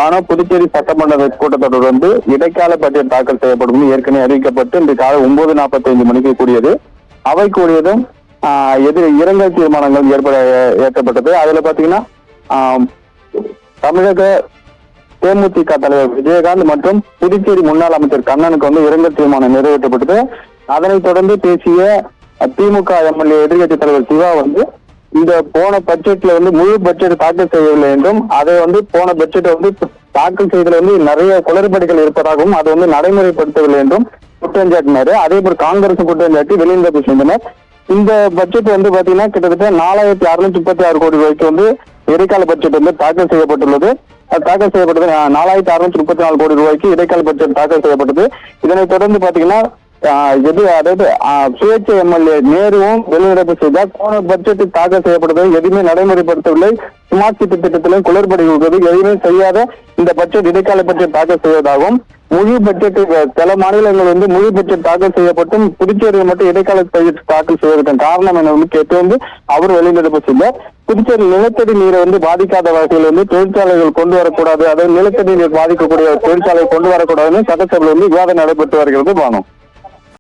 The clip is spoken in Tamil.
ஆனா புதுச்சேரி சட்டமன்ற கூட்டத்தொடர் வந்து இடைக்கால பட்ஜெட் தாக்கல் செய்யப்படும் ஏற்கனவே அறிவிக்கப்பட்டு இன்று காலை 9:45 மணிக்கு கூடியது. அவை கூடியதும் இரங்கல் தீர்மானங்கள் ஏற்றப்பட்டது. அதுல பாத்தீங்கன்னா தமிழக தேமுதிக தலைவர் விஜயகாந்த் மற்றும் புதுச்சேரி முன்னாள் அமைச்சர் கண்ணனுக்கு வந்து இரங்கல் தீர்மானம் நிறைவேற்றப்பட்டது. அதனைத் தொடர்ந்து பேசிய திமுக எம்எல்ஏ எதிர்கட்சி தலைவர் சிவா வந்து இந்த போன பட்ஜெட்ல வந்து முழு பட்ஜெட் தாக்கல் செய்யவில்லை என்றும் அதை வந்து போன பட்ஜெட் வந்து தாக்கல் செய்ததுல வந்து நிறைய குளறுபடிகள் இருப்பதாகவும் அதை வந்து நடைமுறைப்படுத்தவில்லை என்றும் குற்றம் சாட்டினாரு. அதே போல் காங்கிரஸ் குற்றம் சாட்டி வெளிநடப்பு செய்தனர். இந்த பட்ஜெட் வந்து பாத்தீங்கன்னா கிட்டத்தட்ட 4636 கோடி ரூபாய்க்கு வந்து இடைக்கால பட்ஜெட் வந்து தாக்கல் செய்யப்பட்டுள்ளது. தாக்கல் செய்யப்பட்டது 4634 கோடி ரூபாய்க்கு இடைக்கால பட்ஜெட் தாக்கல் செய்யப்பட்டது. இதனைத் தொடர்ந்து பாத்தீங்கன்னா அதாவது சுயேட்சை எம்எல்ஏ நேருவும் வெளிநடப்பு செய்தார். போன பட்ஜெட் தாக்கல் செய்யப்பட்டது எதுவுமே நடைமுறைப்படுத்தவில்லை, ஸ்மார்ட் சிட்டி திட்டத்திலும் குளறுபடி உள்ளது, எதுவுமே செய்யாத இந்த பட்ஜெட் இடைக்கால பட்ஜெட் தாக்கல் செய்வதாகவும் முழு பட்ஜெட் சில மாநிலங்கள் வந்து முழு பட்ஜெட் தாக்கல் செய்யப்பட்டும் புதுச்சேரியில் மட்டும் இடைக்கால பட்ஜெட் தாக்கல் செய்வதற்கு காரணம் என வந்து கேட்டு வந்து அவர் வெளிநடப்பு செய்தார். புதுச்சேரி நிலத்தடி நீரை வந்து பாதிக்காத வகையில் வந்து தொழிற்சாலைகள் கொண்டு வரக்கூடாது, அதாவது நிலத்தடி நீர் பாதிக்கக்கூடிய தொழிற்சாலை கொண்டு வரக்கூடாதுன்னு சட்டசபையில் வந்து விவாதம் நடைபெற்று வருகிறது. பானு.